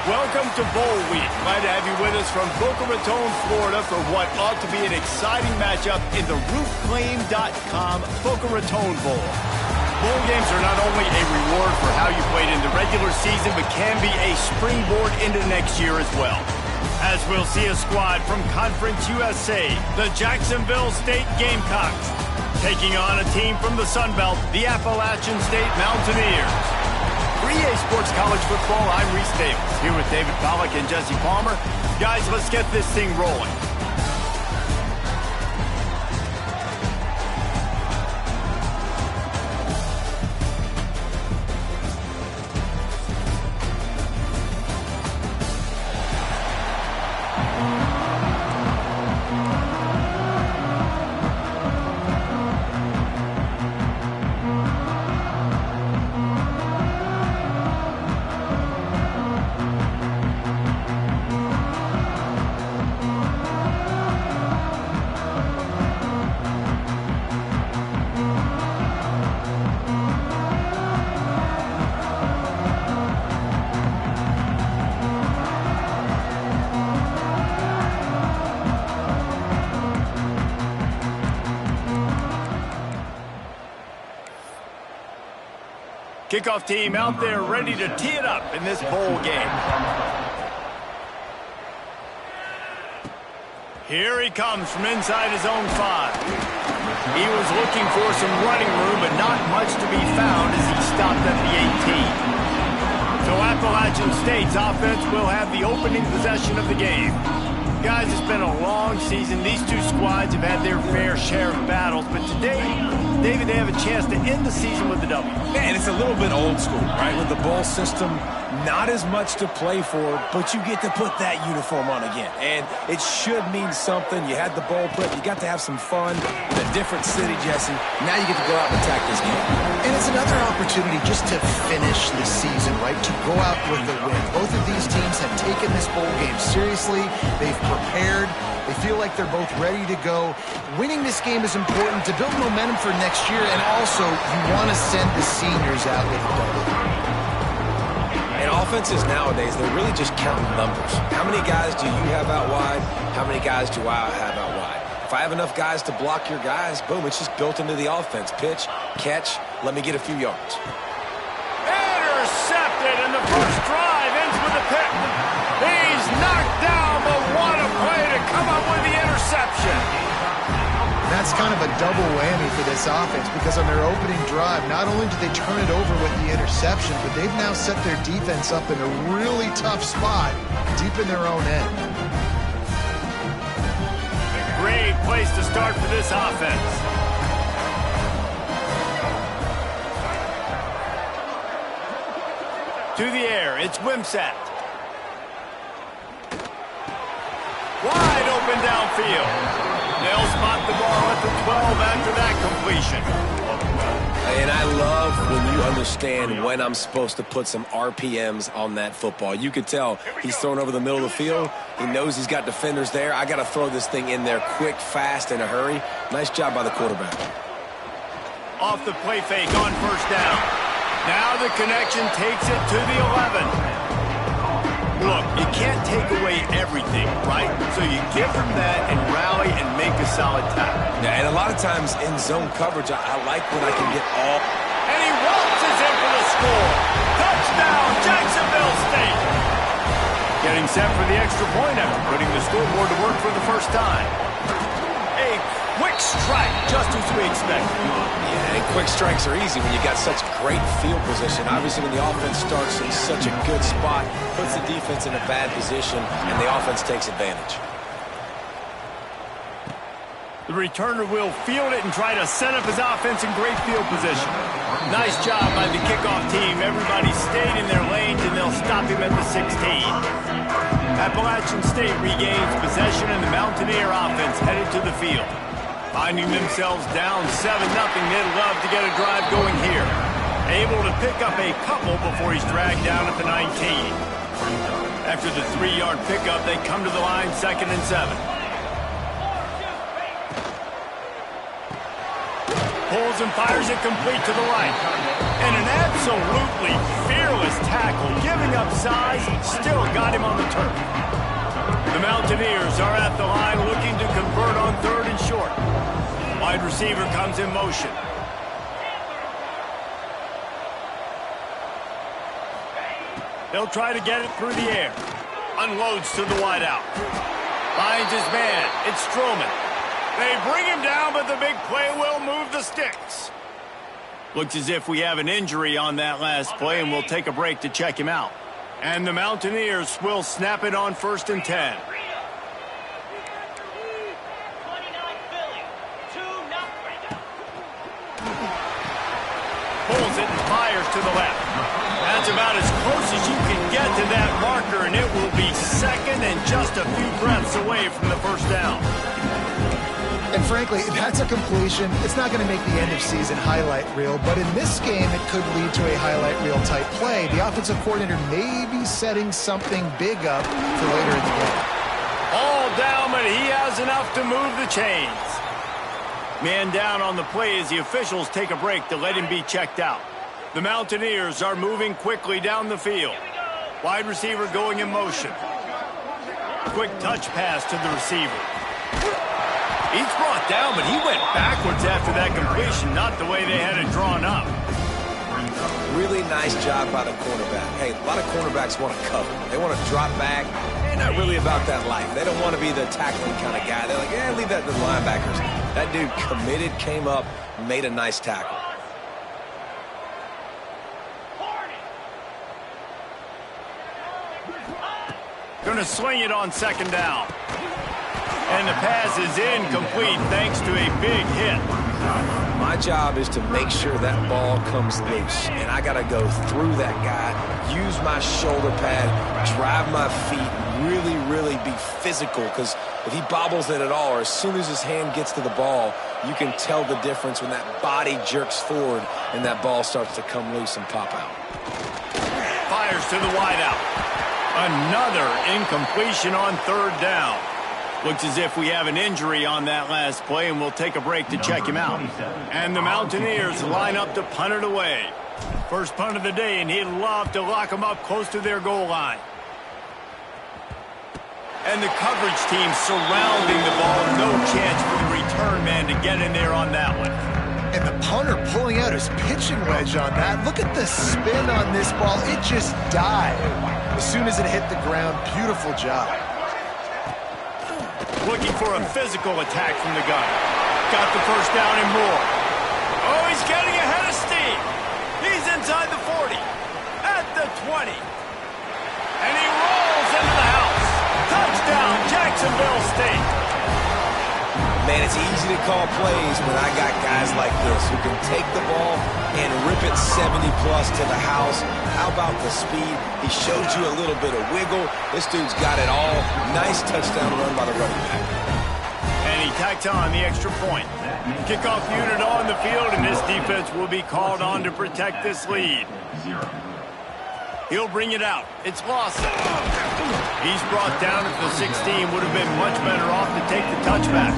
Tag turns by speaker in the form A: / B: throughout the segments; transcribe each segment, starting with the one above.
A: Welcome to Bowl Week. Glad to have you with us from Boca Raton, Florida for what ought to be an exciting matchup in the RoofClaim.com Boca Raton Bowl. Bowl games are not only a reward for how you played in the regular season, but can be a springboard into next year as well. As we'll see a squad from Conference USA, the Jacksonville State Gamecocks, taking on a team from the Sun Belt, the Appalachian State Mountaineers. For EA Sports College Football, I'm Reese Davis, here with David Pollack and Jesse Palmer. Guys, let's get this thing rolling. Kickoff team out there ready to tee it up in this bowl game. Here he comes from inside his own 5. He was looking for some running room, but not much to be found as he stopped at the 18. So Appalachian State's offense will have the opening possession of the game. Guys, it's been a long season. These two squads have had their fair share of battles, but today, David, they have a chance to end the season with a W.
B: Man, it's a little bit old school, right? With the bowl system, not as much to play for, but you get to put that uniform on again. And it should mean something. You had the bowl put, you got to have some fun in a different city, Jesse. Now you get to go out and attack this game.
C: And it's another opportunity just to finish the season, right? To go out with a win. Both of these teams have taken this bowl game seriously. They've prepared. They feel like they're both ready to go. Winning this game is important to build momentum for next year, and also you want to send the seniors out with a W.
B: And offenses nowadays, they're really just counting numbers. How many guys do you have out wide? How many guys do I have out wide? If I have enough guys to block your guys, boom, it's just built into the offense. Pitch, catch, let me get a few yards.
A: Intercepted, and the first drive ends with a pick. He's knocked down, but what a play to come up with the interception.
C: That's kind of a double whammy for this offense because on their opening drive, not only did they turn it over with the interception, but they've now set their defense up in a really tough spot deep in their own end.
A: Great place to start for this offense. To the air, it's Wimsatt. Wide open downfield. They'll spot the ball at the 12 after that completion.
B: And I love when you understand when I'm supposed to put some RPMs on that football. You could tell he's thrown over the middle of the field. He knows he's got defenders there. I got to throw this thing in there quick, fast, in a hurry. Nice job by the quarterback.
A: Off the play fake on first down. Now the connection takes it to the 11. Look, you can't take away everything, right? So you give them that and rally and make a solid tackle.
B: Yeah, and a lot of times in zone coverage, I like when I can get all.
A: And he waltzes in for the score. Touchdown, Jacksonville State. Getting set for the extra point after putting the scoreboard to work for the first time. A quick strike, just as we expected.
B: Yeah, and quick strikes are easy when you got such great field position. Obviously, when the offense starts in such a good spot, puts the defense in a bad position, and the offense takes advantage.
A: The returner will field it and try to set up his offense in great field position. Nice job by the kickoff team. Everybody stayed in their lanes, and they'll stop him at the 16. Appalachian State regains possession, and the Mountaineer offense headed to the field. Finding themselves down 7-0, they'd love to get a drive going here. Able to pick up a couple before he's dragged down at the 19. After the 3-yard pickup, they come to the line 2nd and 7. Pulls and fires it complete to the right. And an absolutely fearless tackle, giving up size, still got him on the turf. The Mountaineers are at the line looking to convert on 3rd and short. Wide receiver comes in motion. They'll try to get it through the air. Unloads to the wideout. Finds his man. It's Strowman. They bring him down, but the big play will move the sticks. Looks as if we have an injury on that last play, and we'll take a break to check him out. And the Mountaineers will snap it on 1st and 10. Pulls it and fires to the left. That's about as close as you can get to that marker, and it will be 2nd and just a few breaths away from the 1st down.
C: And frankly, if that's a completion, it's not going to make the end-of-season highlight reel, but in this game, it could lead to a highlight reel-type play. The offensive coordinator may be setting something big up for later in the game.
A: All down, but he has enough to move the chains. Man down on the play as the officials take a break to let him be checked out. The Mountaineers are moving quickly down the field. Wide receiver going in motion. Quick touch pass to the receiver. He's brought down, but he went backwards after that completion, not the way they had it drawn up.
B: Really nice job by the cornerback. Hey, a lot of cornerbacks want to cover. They want to drop back. They're not really about that life. They don't want to be the tackling kind of guy. They're like, yeah, leave that to the linebackers. That dude committed, came up, made a nice tackle.
A: Going to sling it on 2nd down. And the pass is incomplete thanks to a big hit.
B: My job is to make sure that ball comes loose. And I got to go through that guy, use my shoulder pad, drive my feet, really be physical. Because if he bobbles it at all, or as soon as his hand gets to the ball, you can tell the difference when that body jerks forward and that ball starts to come loose and pop out.
A: Fires to the wideout. Another incompletion on 3rd down. Looks as if we have an injury on that last play, and we'll take a break to check him out. And the Mountaineers line up to punt it away. First punt of the day, and he'd love to lock them up close to their goal line. And the coverage team surrounding the ball. No chance for the return man to get in there on that one.
C: And the punter pulling out his pitching wedge on that. Look at the spin on this ball. It just died as soon as it hit the ground. Beautiful job.
A: Looking for a physical attack from the gun. Got the 1st down and more. Oh, he's getting ahead of steam. He's inside the 40. At the 20. And he rolls into the house. Touchdown, Jacksonville State.
B: Man, it's easy to call plays when I got guys like this who can take the ball and rip it 70-plus to the house. How about the speed? He showed you a little bit of wiggle. This dude's got it all. Nice touchdown run by the running back.
A: And he tacks on the extra point. Kickoff unit on the field, and this defense will be called on to protect this lead. He'll bring it out. It's Lawson. He's brought down at the 16. Would have been much better off to take the touchback.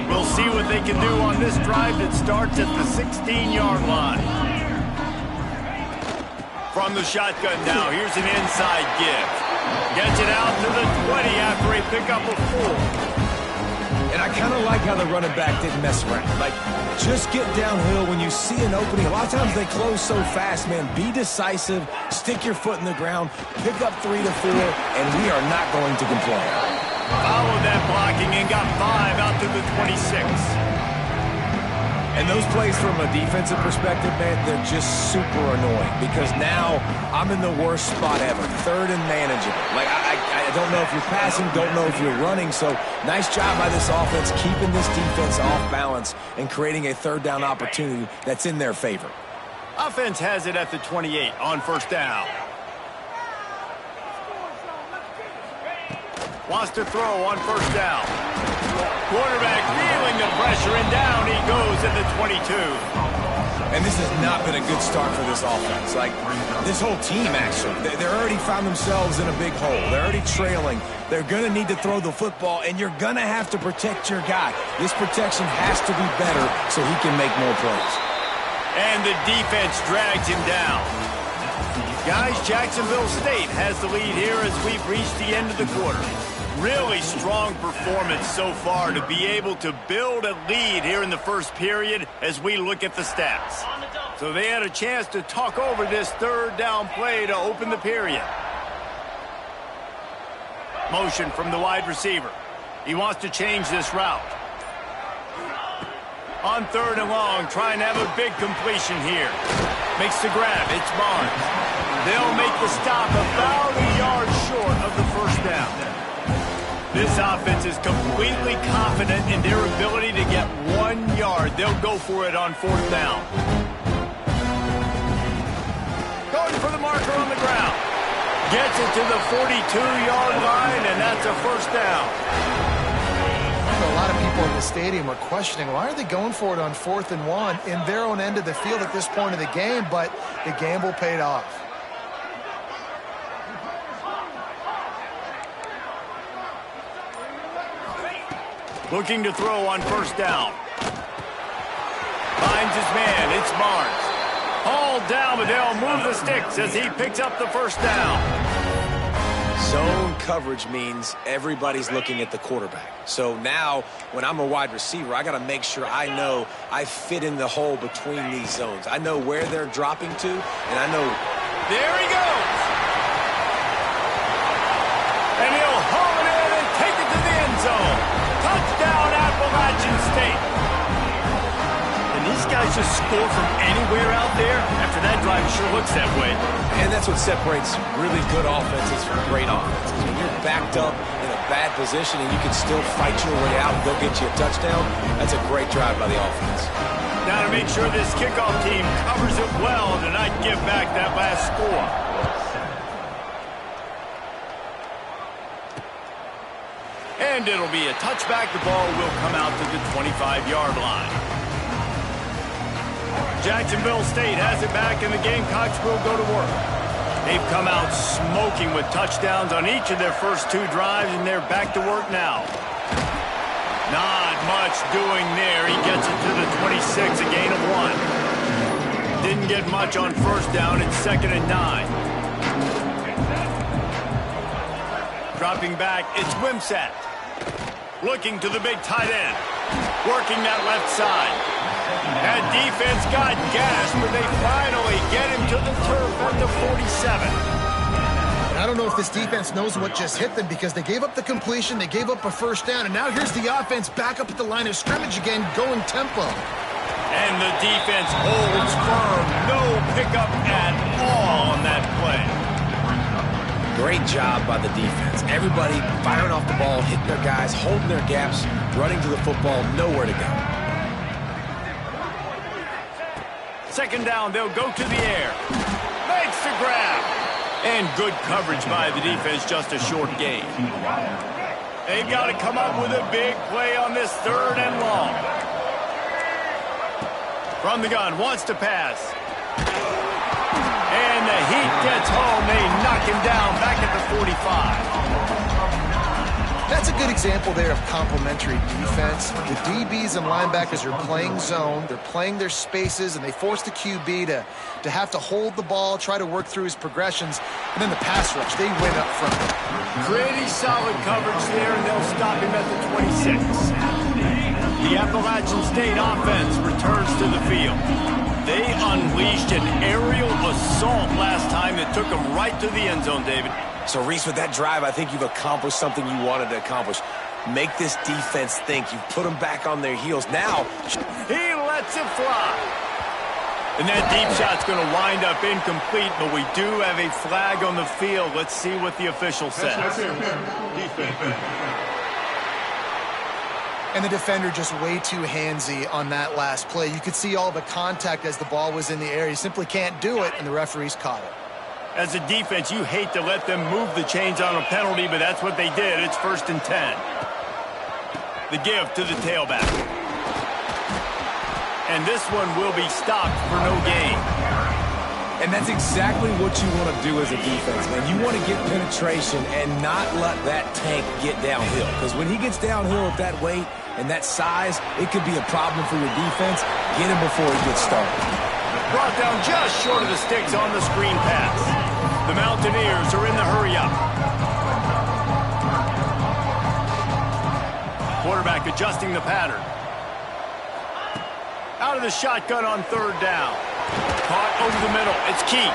A: We'll see what they can do on this drive that starts at the 16-yard line. From the shotgun now, here's an inside give. Gets it out to the 20 after a pickup of 4.
B: And I kind of like how the running back didn't mess around. Like, just get downhill when you see an opening. A lot of times they close so fast, man. Be decisive, stick your foot in the ground, pick up 3 to 4, and we are not going to complain.
A: Followed that blocking and got 5 out to the 26.
B: And those plays from a defensive perspective, man, they're just super annoying because now I'm in the worst spot ever, 3rd and manageable. Like, I don't know if you're passing, don't know if you're running, so nice job by this offense keeping this defense off balance and creating a 3rd down opportunity that's in their favor.
A: Offense has it at the 28 on 1st down. Wants to throw on 1st down. Quarterback feeling the pressure, and down he goes at the 22.
B: And this has not been a good start for this offense. Like, this whole team, actually. They're already found themselves in a big hole. They're already trailing. They're going to need to throw the football, and you're going to have to protect your guy. This protection has to be better so he can make more plays.
A: And the defense drags him down. Guys, Jacksonville State has the lead here as we've reached the end of the quarter. Really strong performance so far to be able to build a lead here in the first period as we look at the stats. So they had a chance to talk over this third down play to open the period. Motion from the wide receiver. He wants to change this route. On third and long, trying to have a big completion here. Makes the grab. It's Barnes. They'll make the stop about a yard short of the first down. This offense is completely confident in their ability to get 1 yard. They'll go for it on fourth down. Going for the marker on the ground. Gets it to the 42-yard line, and that's a first down.
C: A lot of people in the stadium are questioning, why are they going for it on 4th and 1 in their own end of the field at this point of the game, but the gamble paid off.
A: Looking to throw on first down. Finds his man. It's Barnes. Hauled down, but they'll move the sticks as he picks up the first down.
B: Zone coverage means everybody's looking at the quarterback. So now, when I'm a wide receiver, I got to make sure I know I fit in the hole between these zones. I know where they're dropping to, and I know...
A: There he goes! And he'll haul it in and take it to the end zone. Touchdown, Appalachian State. And these guys just score from anywhere out there. After that drive, it sure looks that way.
B: And that's what separates really good offenses from great offenses. When you're backed up in a bad position and you can still fight your way out and go get you a touchdown, that's a great drive by the offense.
A: Now to make sure this kickoff team covers it well to not give back that last score. And it'll be a touchback. The ball will come out to the 25-yard line. Jacksonville State has it back, and the Gamecocks will go to work. They've come out smoking with touchdowns on each of their first 2 drives, and they're back to work now. Not much doing there. He gets it to the 26, a gain of 1. Didn't get much on first down. It's 2nd and 9. Dropping back, it's Wimsatt. Looking to the big tight end. Working that left side. That defense got gashed, but they finally get him to the turf at the 47.
C: I don't know if this defense knows what just hit them because they gave up the completion, they gave up a first down, and now here's the offense back up at the line of scrimmage again, going tempo.
A: And the defense holds firm. No pickup at all on that play.
B: Great job by the defense. Everybody firing off the ball, hitting their guys, holding their gaps, running to the football, nowhere to go.
A: 2nd down, they'll go to the air. Makes the grab. And good coverage by the defense, just a short gain. They've got to come up with a big play on this 3rd and long. From the gun, wants to pass. And the heat gets home. They knock him down back at the 45.
C: That's a good example there of complementary defense. The DBs and linebackers are playing zone, they're playing their spaces, and they force the QB to have to hold the ball, try to work through his progressions, and then the pass rush, they win up front.
A: Pretty solid coverage there, and they'll stop him at the 26. The Appalachian State offense returns to the field. They unleashed an aerial assault last time that took them right to the end zone, David.
B: So, Reese, with that drive, I think you've accomplished something you wanted to accomplish. Make this defense think. You've put them back on their heels. Now,
A: he lets it fly. And that deep shot's going to wind up incomplete, but we do have a flag on the field. Let's see what the official says.
C: And the defender just way too handsy on that last play. You could see all the contact as the ball was in the air. He simply can't do it, and the referee's caught it.
A: As a defense, you hate to let them move the chains on a penalty, but that's what they did. It's 1st and 10. The give to the tailback. And this one will be stopped for no gain.
B: And that's exactly what you want to do as a defense, man. You want to get penetration and not let that tank get downhill. Because when he gets downhill at that weight and that size, it could be a problem for your defense. Get him before he gets started.
A: Brought down just short of the sticks on the screen pass. The Mountaineers are in the hurry-up. Quarterback adjusting the pattern. Out of the shotgun on third down. Caught over the middle. It's key.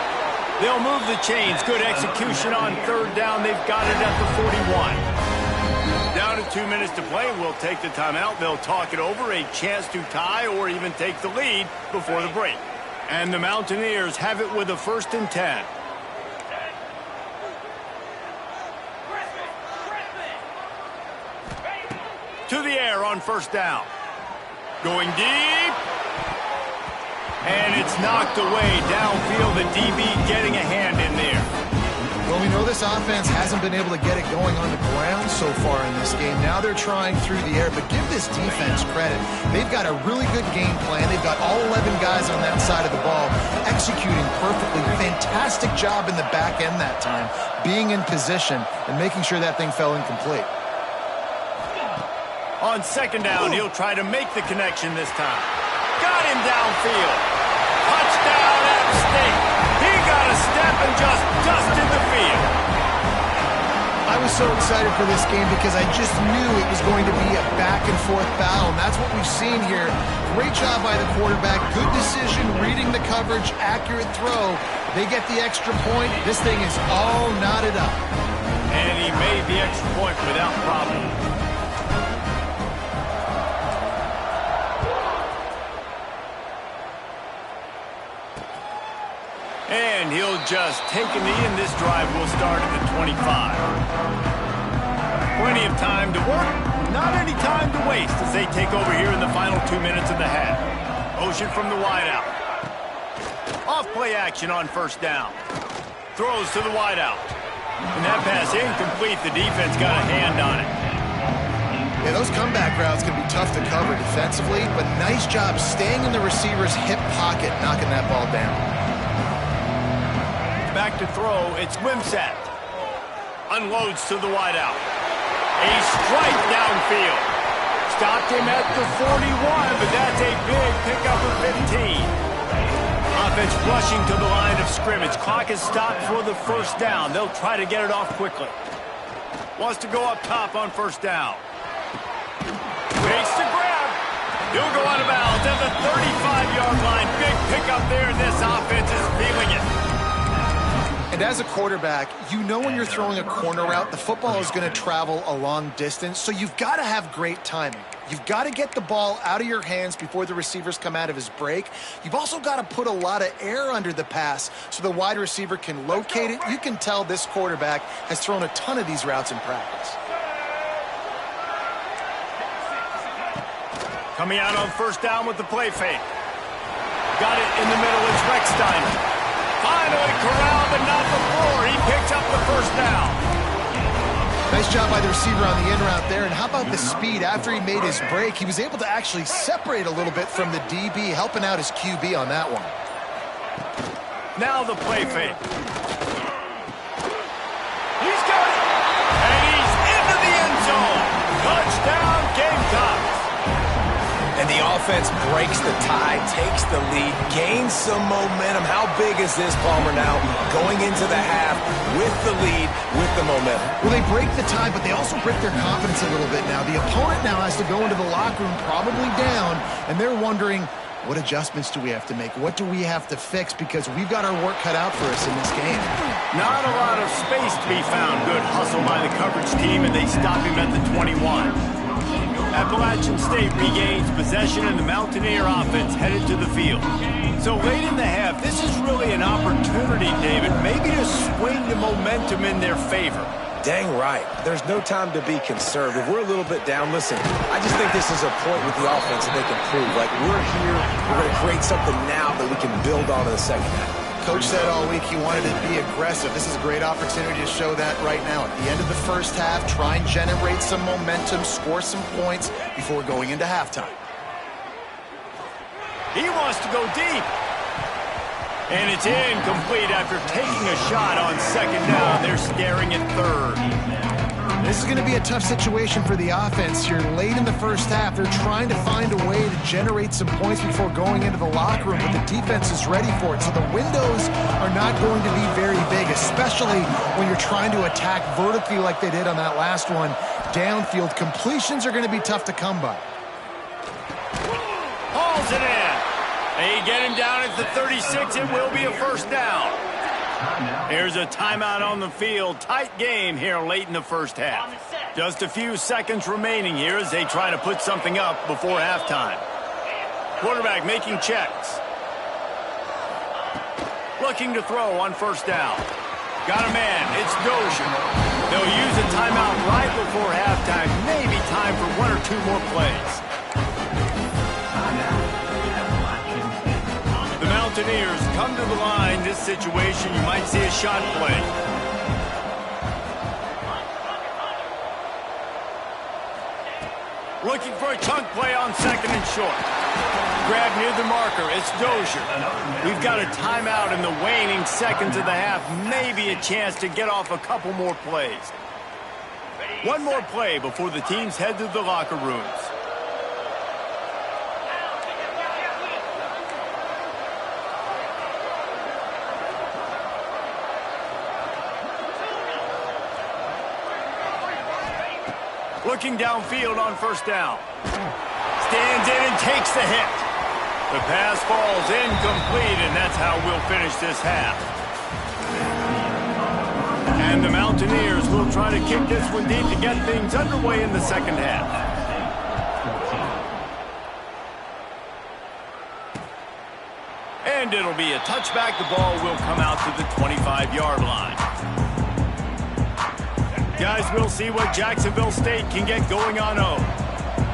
A: They'll move the chains. Good execution on third down. They've got it at the 41. Down to 2 minutes to play. We'll take the timeout. They'll talk it over. A chance to tie or even take the lead before the break. And the Mountaineers have it with a 1st and 10. To the air on 1st down. Going deep. And it's knocked away downfield. The DB getting a hand in there.
C: Well, we know this offense hasn't been able to get it going on the ground so far in this game. Now they're trying through the air, but give this defense credit. They've got a really good game plan. They've got all 11 guys on that side of the ball executing perfectly. Fantastic job in the back end that time, being in position and making sure that thing fell incomplete.
A: On 2nd down, he'll try to make the connection this time. Got him downfield. Touchdown, App State. He got a step and just dusted the field.
C: I was so excited for this game because I just knew it was going to be a back-and-forth battle, and that's what we've seen here. Great job by the quarterback. Good decision, reading the coverage, accurate throw. They get the extra point. This thing is all knotted up.
A: And he made the extra point without problem. And he'll just take a knee, and this drive will start at the 25. Plenty of time to work, not any time to waste as they take over here in the final 2 minutes of the half. Motion from the wideout. Off play action on 1st down. Throws to the wideout. And that pass incomplete. The defense got a hand on it.
C: Yeah, those comeback routes can be tough to cover defensively, but nice job staying in the receiver's hip pocket, knocking that ball down.
A: Back to throw, it's Wimsatt. Unloads to the wideout. A strike downfield. Stopped him at the 41, but that's a big pickup of 15. Offense flushing to the line of scrimmage. Clock is stopped for the 1st down. They'll try to get it off quickly. Wants to go up top on 1st down. Makes the grab. He'll go out of bounds at the 35-yard line. Big pickup there, and this offense is feeling it.
C: And as a quarterback, you know when you're throwing a corner route, the football is going to travel a long distance, so you've got to have great timing. You've got to get the ball out of your hands before the receivers come out of his break. You've also got to put a lot of air under the pass so the wide receiver can locate it. You can tell this quarterback has thrown a ton of these routes in practice.
A: Coming out on 1st down with the play fake. Got it in the middle, it's Rechsteiner. Finally corralled, but not before. He picks up the 1st down.
C: Nice job by the receiver on the in route there. And how about the speed? After he made his break, he was able to actually separate a little bit from the DB, helping out his QB on that one.
A: Now the play fake. He's got it. And he's into the end zone. Touchdown, Gamecocks.
B: And the offense breaks the tie, takes the lead, gains some momentum. How big is this, Palmer, now going into the half with the lead, with the momentum?
C: Well, they break the tie, but they also break their confidence a little bit now. The opponent now has to go into the locker room probably down, and they're wondering, what adjustments do we have to make? What do we have to fix? Because we've got our work cut out for us in this game.
A: Not a lot of space to be found. Good hustle by the coverage team, and they stop him at the 21. Appalachian State regains possession, and the Mountaineer offense headed to the field. So late in the half, this is really an opportunity, David, maybe to swing the momentum in their favor.
B: Dang right. There's no time to be conservative. We're a little bit down. Listen, I just think this is a point with the offense that they can prove. Like, we're here, we're going to create something now that we can build on in the 2nd half.
C: Coach said all week he wanted to be aggressive. This is a great opportunity to show that right now. At the end of the 1st half, try and generate some momentum, score some points before going into halftime.
A: He wants to go deep. And it's incomplete after taking a shot on 2nd down. They're staring at 3rd.
C: This is going to be a tough situation for the offense here. Late in the first half, they're trying to find a way to generate some points before going into the locker room, but the defense is ready for it. So the windows are not going to be very big, especially when you're trying to attack vertically like they did on that last one. Downfield completions are going to be tough to come by.
A: Hauls it in. They get him down at the 36. It will be a first down. Here's a timeout on the field. Tight game here late in the first half. Just a few seconds remaining here as they try to put something up before halftime. Quarterback making checks. Looking to throw on first down. Got a man. It's Dozier. They'll use a timeout right before halftime. Maybe time for one or two more plays. The Mountaineers come to the line. This situation, you might see a shot play. Looking for a chunk play on second and short. Grab near the marker. It's Dozier. We've got a timeout in the waning seconds of the half. Maybe a chance to get off a couple more plays. One more play before the teams head to the locker rooms. Looking downfield on first down. Stands in and takes the hit. The pass falls incomplete, and that's how we'll finish this half. And the Mountaineers will try to kick this one deep to get things underway in the second half. And it'll be a touchback. The ball will come out to the 25-yard line. Guys, we'll see what Jacksonville State can get going on 0.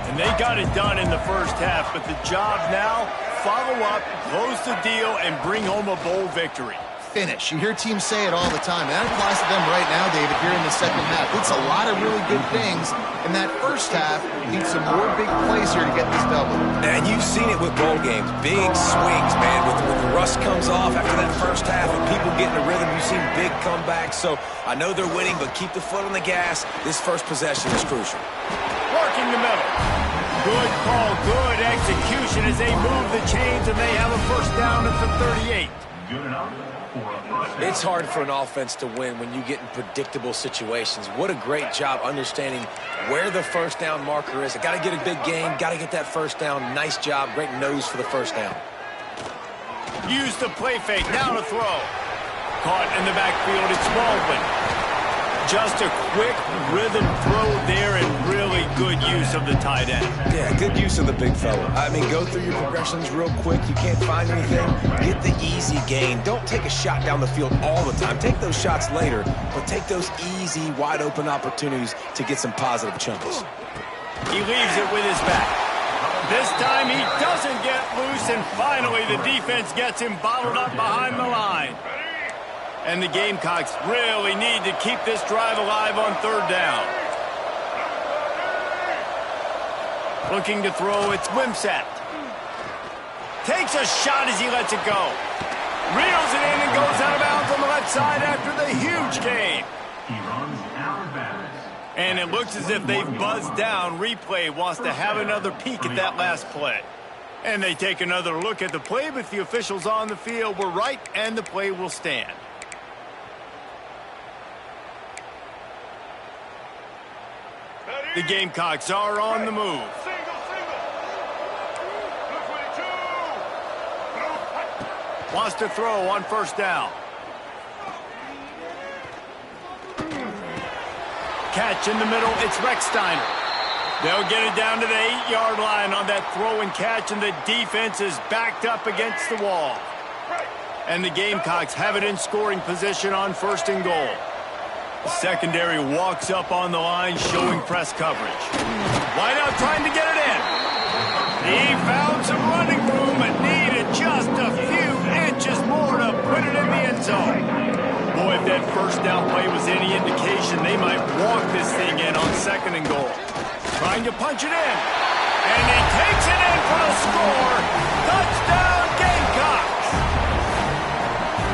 A: And they got it done in the first half, but the job now, follow up, close the deal, and bring home a bowl victory.
C: Finish. You hear teams say it all the time. And that applies to them right now, David, here in the second half. It's a lot of really good things. In that first half, you need some more big plays here to get this double.
B: And you've seen it with bowl games. Big swings, man. When the rust comes off after that first half and people get in the rhythm, you've seen big comebacks. So I know they're winning, but keep the foot on the gas. This first possession is crucial.
A: Working the middle. Good call, good execution as they move the chains, and they have a first down at the 38.
D: Good enough.
B: It's hard for an offense to win when you get in predictable situations. What a great job understanding where the first down marker is. I got to get a big gain, got to get that first down. Nice job, great nose for the first down.
A: Use the play fake, now to throw. Caught in the backfield, it's Baldwin. Just a quick rhythm throw there and really good use of the tight end.
B: Yeah, good use of the big fella. I mean, go through your progressions real quick. You can't find anything. Get the easy gain. Don't take a shot down the field all the time. Take those shots later, but take those easy, wide-open opportunities to get some positive chunks.
A: He leaves it with his back. This time he doesn't get loose, and finally the defense gets him bottled up behind the line. And the Gamecocks really need to keep this drive alive on third down. Looking to throw, it's Wimsatt. Takes a shot as he lets it go. Reels it in and goes out of bounds on the left side after the huge gain.
D: He runs out of bounds.
A: And it looks as if they've buzzed down. Replay wants to have another peek at that last play. And they take another look at the play, but the officials on the field were right, and the play will stand. The Gamecocks are on the move. Wants to throw on first down. Catch in the middle, it's Recksteiner. They'll get it down to the 8-yard line on that throw and catch, and the defense is backed up against the wall. And the Gamecocks have it in scoring position on first and goal. The secondary walks up on the line, showing press coverage. Wideout trying to get it in. He found some running room, but needed just a few inches more to put it in the end zone. Boy, if that first down play was any indication, they might walk this thing in on second and goal. Trying to punch it in. And he takes it in for the score. Touchdown, Gamecocks.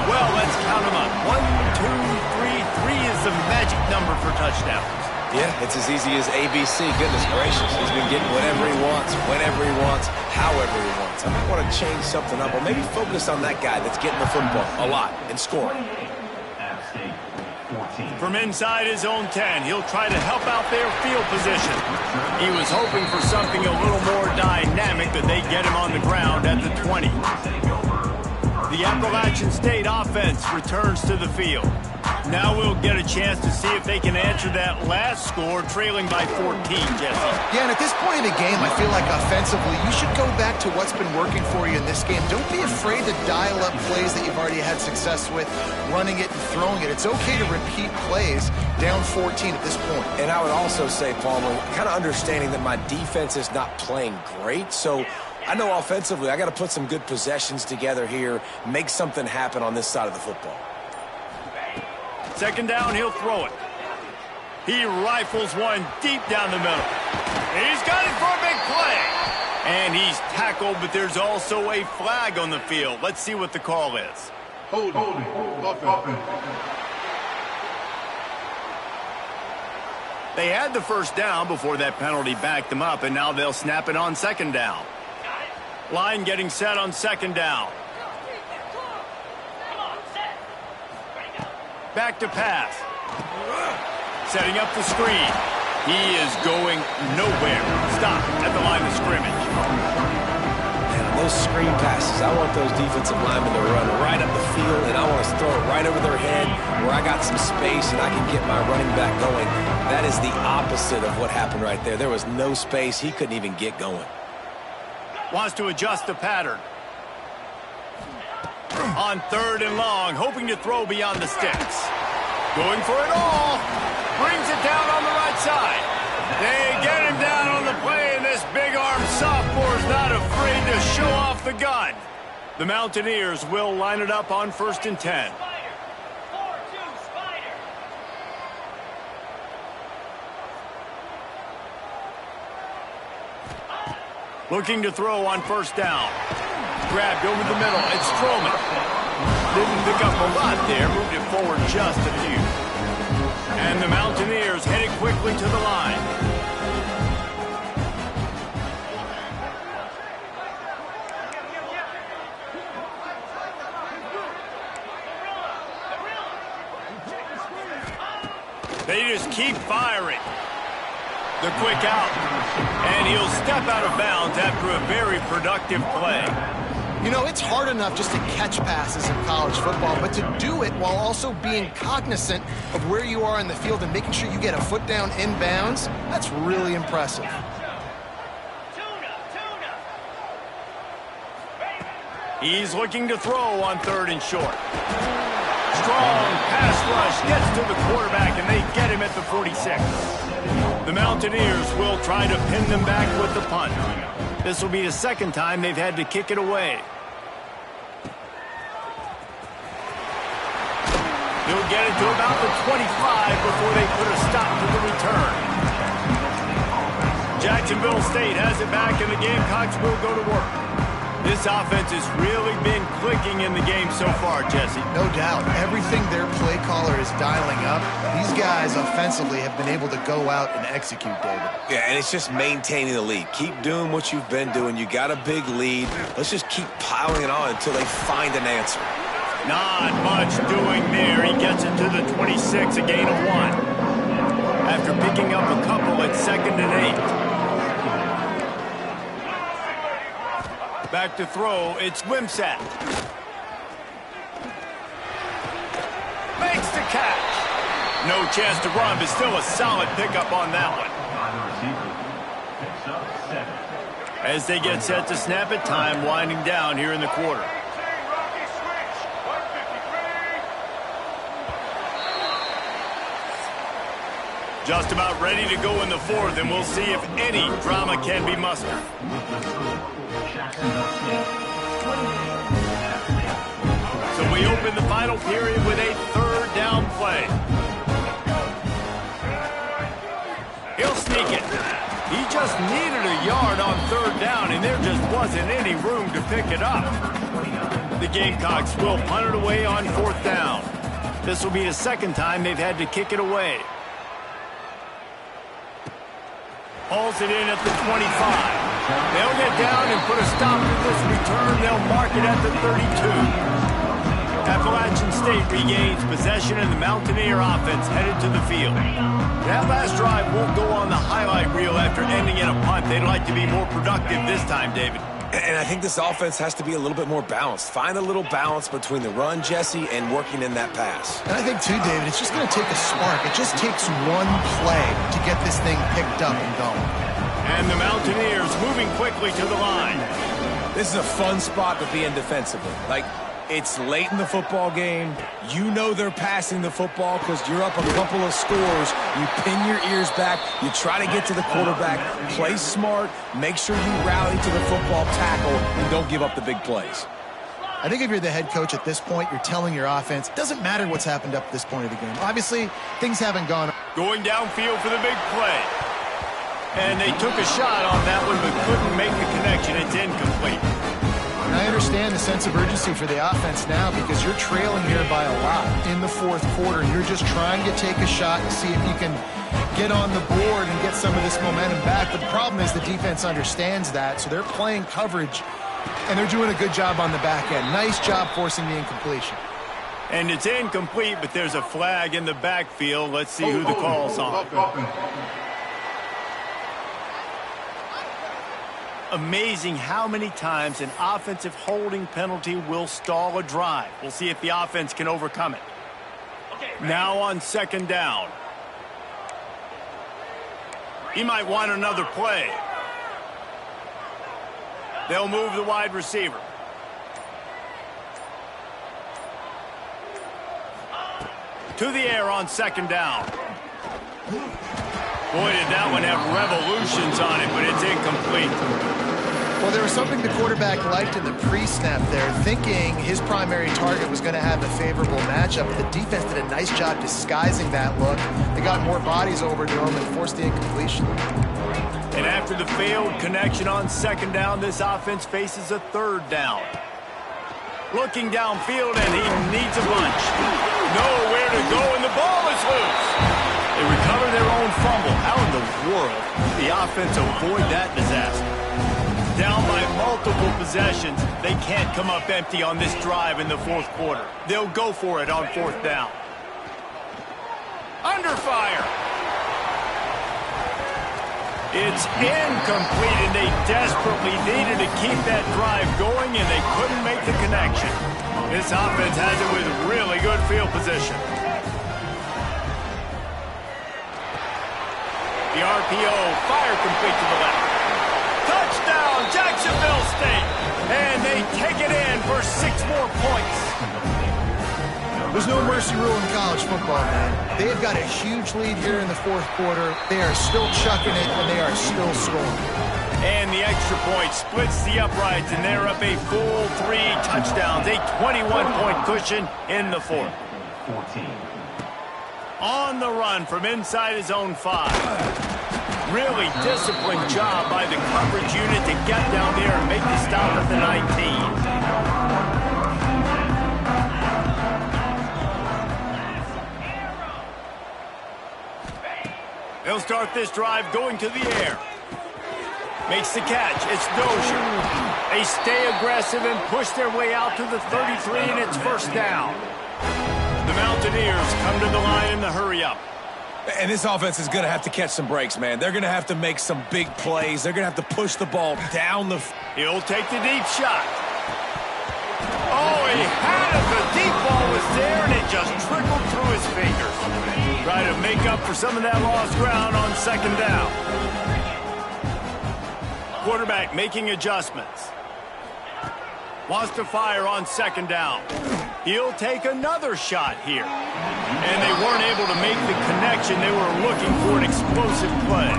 A: Well, let's count them up. 1, 2, 3. 3 is the magic number for touchdowns.
B: Yeah, it's as easy as ABC. Goodness gracious. He's been getting whatever he wants, whenever he wants, however he wants. I might want to change something up or maybe focus on that guy that's getting the football a lot and scoring.
A: From inside his own 10, he'll try to help out their field position. He was hoping for something a little more dynamic, but they get him on the ground at the 20. The Appalachian State offense returns to the field. Now we'll get a chance to see if they can answer that last score, trailing by 14, Jesse.
C: Yeah, and at this point in the game, I feel like offensively, you should go back to what's been working for you in this game. Don't be afraid to dial up plays that you've already had success with, running it and throwing it. It's okay to repeat plays down 14 at this point.
B: And I would also say, Palmer, kind of understanding that my defense is not playing great, so I know offensively I got to put some good possessions together here, make something happen on this side of the football.
A: Second down, he'll throw it. He rifles one deep down the middle. He's got it for a big play. And he's tackled, but there's also a flag on the field. Let's see what the call is.
E: Holding.
A: They had the first down before that penalty backed them up, and now they'll snap it on second down. Line getting set on second down. Back to pass. Setting up the screen. He is going nowhere. Stop at the line of scrimmage.
B: Man, on those screen passes, I want those defensive linemen to run right up the field, and I want to throw it right over their head where I got some space and I can get my running back going. That is the opposite of what happened right there. There was no space. He couldn't even get going.
A: Wants to adjust the pattern. On third and long, hoping to throw beyond the sticks. Going for it all. Brings it down on the right side. They get him down on the play, and this big-armed sophomore's not afraid to show off the gun. The Mountaineers will line it up on 1st and 10. Looking to throw on 1st down. Grabbed over the middle. It's Strowman. Didn't pick up a lot there. Moved it forward just a few. And the Mountaineers headed quickly to the line. They just keep firing. The quick out. And he'll step out of bounds after a very productive play.
C: You know, it's hard enough just to catch passes in college football, but to do it while also being cognizant of where you are in the field and making sure you get a foot down inbounds, that's really impressive.
A: He's looking to throw on 3rd and short. Strong pass rush gets to the quarterback, and they get him at the 46. The Mountaineers will try to pin them back with the punt. This will be the second time they've had to kick it away. He'll get it to about the 25 before they put a stop to the return. Jacksonville State has it back, and the Gamecocks will go to work. This offense has really been clicking in the game so far, Jesse.
C: No doubt. Everything their play caller is dialing up, these guys offensively have been able to go out and execute, David.
B: Yeah, and it's just maintaining the lead. Keep doing what you've been doing. You got a big lead. Let's just keep piling it on until they find an answer.
A: Not much doing there. He gets it to the 26, a gain of 1. After picking up a couple at 2nd and 8. Back to throw, it's Wimsatt. Makes the catch. No chance to run, but still a solid pickup on that one. As they get set to snap it, time winding down here in the quarter. Just about ready to go in the 4th, and we'll see if any drama can be mustered. So we open the final period with a 3rd down play. He'll sneak it. He just needed a yard on 3rd down, and there just wasn't any room to pick it up. The Gamecocks will punt it away on 4th down. This will be the second time they've had to kick it away. Hauls it in at the 25. They'll get down and put a stop to this return. They'll mark it at the 32. Appalachian State regains possession, and the Mountaineer offense headed to the field. That last drive won't go on the highlight reel after ending in a punt. They'd like to be more productive this time, David.
B: And I think this offense has to be a little bit more balanced. Find a little balance between the run, Jesse, and working in that pass.
C: And I think, too, David, it's just going to take a spark. It just takes one play to get this thing picked up and going.
A: And the Mountaineers moving quickly to the line.
B: This is a fun spot to be in defensively. It's late in the football game. You know they're passing the football because you're up a couple of scores. You pin your ears back. You try to get to the quarterback. Play smart. Make sure you rally to the football tackle and don't give up the big plays.
C: I think if you're the head coach at this point, you're telling your offense, it doesn't matter what's happened up to this point of the game. Obviously, things haven't gone.
A: Going downfield for the big play. And they took a shot on that one but couldn't make the connection. It's incomplete.
C: I understand the sense of urgency for the offense now because you're trailing here by a lot in the fourth quarter. You're just trying to take a shot and see if you can get on the board and get some of this momentum back. But the problem is the defense understands that, so they're playing coverage, and they're doing a good job on the back end. Nice job forcing the incompletion.
A: And it's incomplete, but there's a flag in the backfield. Let's see who the call's on. Amazing how many times an offensive holding penalty will stall a drive. We'll see if the offense can overcome it. Now on second down. He might want another play. They'll move the wide receiver. To the air on second down. Boy, did that one have revolutions on it, but it's incomplete.
C: Well, there was something the quarterback liked in the pre-snap there, thinking his primary target was going to have a favorable matchup. The defense did a nice job disguising that look. They got more bodies over to him and forced the incompletion.
A: And after the failed connection on second down, this offense faces a third down. Looking downfield, and he needs a bunch. Nowhere to go, and the ball is loose. They recover their own fumble. How in the world did the offense avoid that disaster? Down by multiple possessions, they can't come up empty on this drive in the fourth quarter. They'll go for it on fourth down. Under fire. It's incomplete, and they desperately needed to keep that drive going, and they couldn't make the connection. This offense has it with really good field position. The RPO, fire complete to the left. Touchdown, Jacksonville State. And they take it in for 6 more points.
C: There's no mercy rule in college football, man. They have got a huge lead here in the fourth quarter. They are still chucking it, and they are still scoring.
A: And the extra point splits the uprights, and they're up a full 3 touchdowns, a 21-point cushion in the fourth.
D: 14.
A: On the run from inside his own 5. Really disciplined job by the coverage unit to get down there and make the stop at the 19. They'll start this drive going to the air. Makes the catch. It's Dozier. They stay aggressive and push their way out to the 33, and it's first down. The Mountaineers come to the line in the hurry-up.
B: And this offense is going to have to catch some breaks, man. They're going to have to make some big plays. They're going to have to push the ball down the...
A: He'll take the deep shot. Oh, he had it. The deep ball was there, and it just trickled through his fingers. Try to make up for some of that lost ground on second down. Quarterback making adjustments. Wants to fire on second down. He'll take another shot here. And they weren't able to make the connection. They were looking for an explosive play.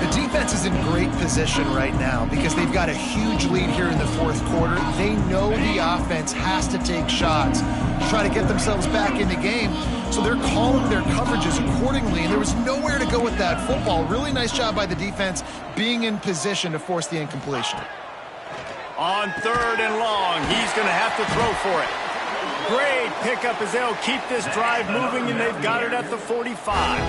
C: The defense is in great position right now because they've got a huge lead here in the fourth quarter. They know the offense has to take shots to try to get themselves back in the game. So they're calling their coverages accordingly, and there was nowhere to go with that football. Really nice job by the defense being in position to force the incompletion.
A: On third and long, he's going to have to throw for it. Great pickup as they'll keep this drive moving, and they've got it at the 45.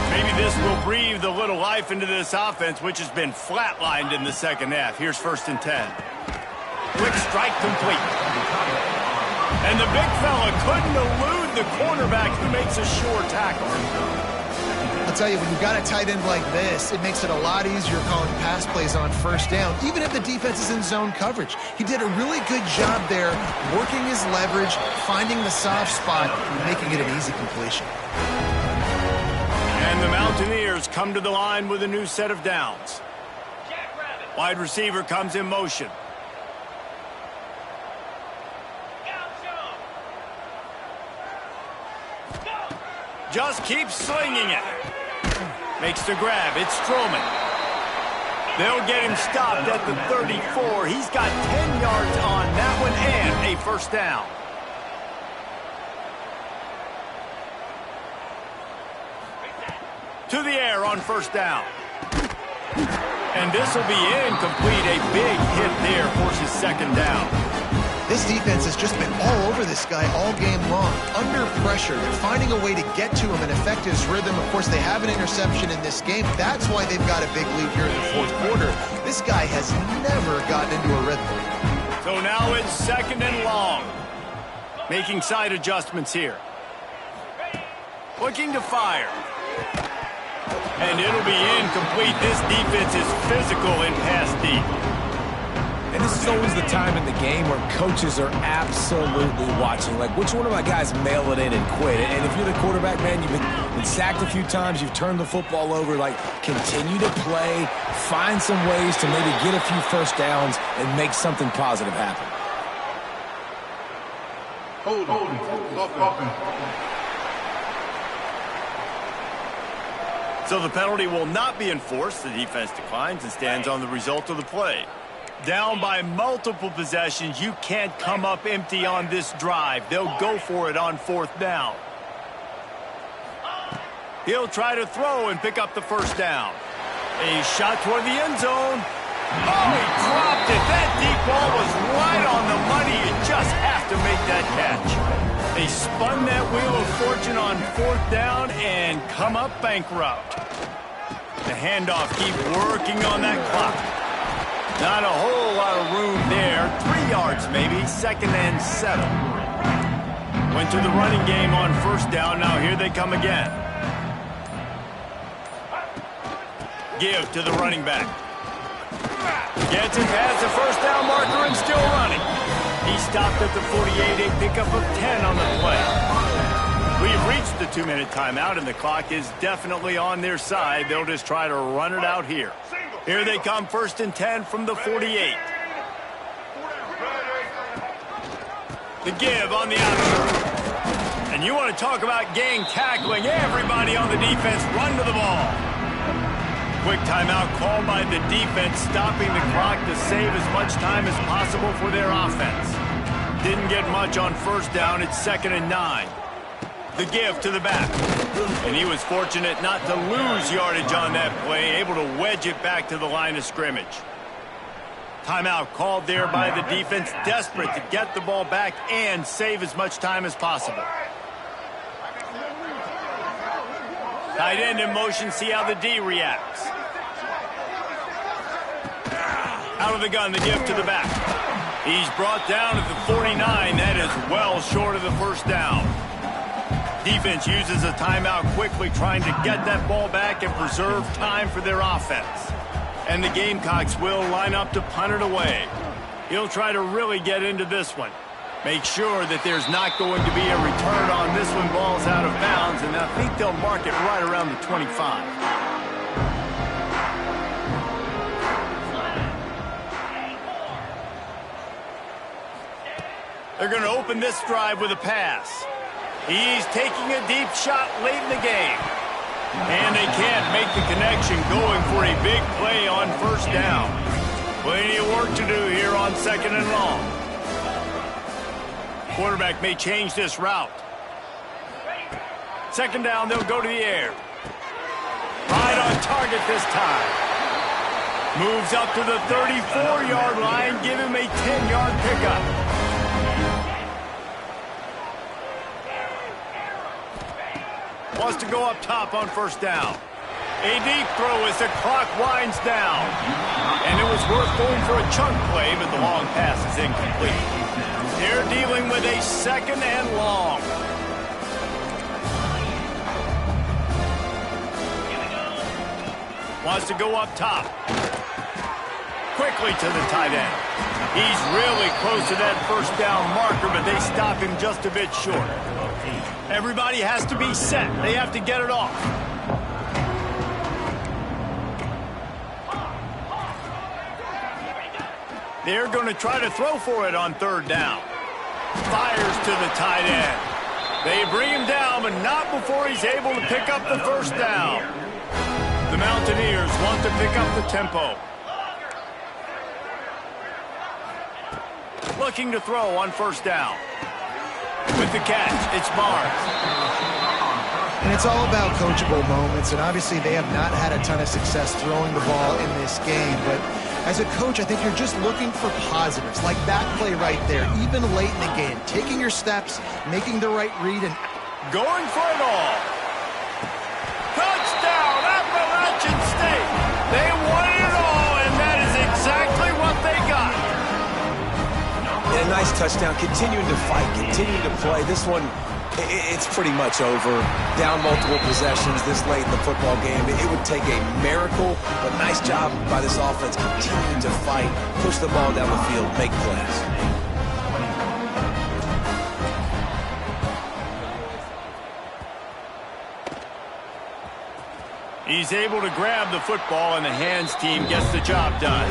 A: Maybe this will breathe a little life into this offense, which has been flatlined in the second half. Here's 1st and 10. Quick strike complete. And the big fella couldn't elude the cornerback who makes a sure tackle.
C: I'll tell you, when you've got a tight end like this, it makes it a lot easier calling pass plays on 1st down, even if the defense is in zone coverage. He did a really good job there, working his leverage, finding the soft spot, and making it an easy completion.
A: And the Mountaineers come to the line with a new set of downs. Wide receiver comes in motion. Just keeps slinging it. Makes the grab. It's Stroman. They'll get him stopped at the 34. He's got 10 yards on that one and a 1st down. To the air on 1st down. And this will be incomplete. A big hit there forces 2nd down.
C: This defense has just been all over this guy all game long. Under pressure, they're finding a way to get to him and affect his rhythm. Of course, they have an interception in this game. That's why they've got a big lead here in the 4th quarter. This guy has never gotten into a rhythm.
A: So now it's 2nd and long. Making side adjustments here. Looking to fire. And it'll be incomplete. This defense is physical in pass deep.
B: And this is always the time in the game where coaches are absolutely watching. Like, which one of my guys mail it in and quit? And if you're the quarterback, man, you've been sacked a few times, you've turned the football over. Like, continue to play, find some ways to maybe get a few 1st downs and make something positive happen.
E: Hold on.
A: So the penalty will not be enforced. The defense declines and stands on the result of the play. Down by multiple possessions, you can't come up empty on this drive. They'll go for it on 4th down. He'll try to throw and pick up the 1st down. A shot toward the end zone. Oh, he dropped it. That deep ball was right on the money. You just have to make that catch. They spun that wheel of fortune on 4th down and come up bankrupt. The handoff, keep working on that clock. Not a whole lot of room there. 3 yards maybe. 2nd and 7. Went to the running game on 1st down. Now here they come again. Give to the running back. Gets it past the 1st down marker and still running. He stopped at the 48. A pickup of 10 on the play. We've reached the 2-minute timeout, and the clock is definitely on their side. They'll just try to run it out here. Here they come, 1st and 10 from the 48. The give on the outside. And you want to talk about gang tackling. Everybody on the defense run to the ball. Quick timeout called by the defense, stopping the clock to save as much time as possible for their offense. Didn't get much on 1st down. It's 2nd and 9. The give to the back. And he was fortunate not to lose yardage on that play, able to wedge it back to the line of scrimmage. Timeout called there by the defense, desperate to get the ball back and save as much time as possible. Tight end in motion, see how the D reacts. Out of the gun, the give to the back. He's brought down at the 49. That is well short of the 1st down. Defense uses a timeout quickly, trying to get that ball back and preserve time for their offense. And the Gamecocks will line up to punt it away. He'll try to really get into this one. Make sure that there's not going to be a return on this one. Ball's out of bounds, and I think they'll mark it right around the 25. They're going to open this drive with a pass. He's taking a deep shot late in the game. And they can't make the connection, going for a big play on 1st down. Plenty of work to do here on 2nd and long. Quarterback may change this route. 2nd down, they'll go to the air. Right on target this time. Moves up to the 34-yard line. Give him a 10-yard pickup. wants to go up top on first down. A deep throw as the clock winds down. And it was worth going for a chunk play, but the long pass is incomplete. They're dealing with a second and long. Wants to go up top. Quickly to the tight end. He's really close to that first down marker, but they stop him just a bit short. Everybody has to be set. They have to get it off. They're going to try to throw for it on third down. Fires to the tight end. They bring him down, but not before he's able to pick up the first down. The Mountaineers want to pick up the tempo. Looking to throw on first down. With the catch, it's Barnes.
C: And it's all about coachable moments, and obviously they have not had a ton of success throwing the ball in this game, but as a coach, I think you're just looking for positives, like that play right there, even late in the game, taking your steps, making the right read, and
A: going for it all. Touchdown, Appalachian State. They wanted it all, and that is exactly what they got.
B: And a nice touchdown, continuing to fight, continuing to play. This one, it's pretty much over. Down multiple possessions this late in the football game. It would take a miracle, but nice job by this offense continuing to fight, push the ball down the field, make plays.
A: He's able to grab the football, and the hands team gets the job done.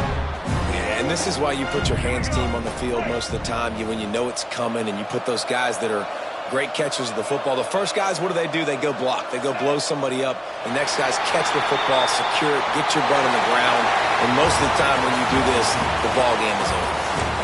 B: Yeah, and this is why you put your hands team on the field most of the time, when you know it's coming, and you put those guys that are great catchers of the football. The first guys, what do? They go block. They go blow somebody up. The next guys catch the football, secure it, get your butt on the ground. And most of the time when you do this, the ball game is over.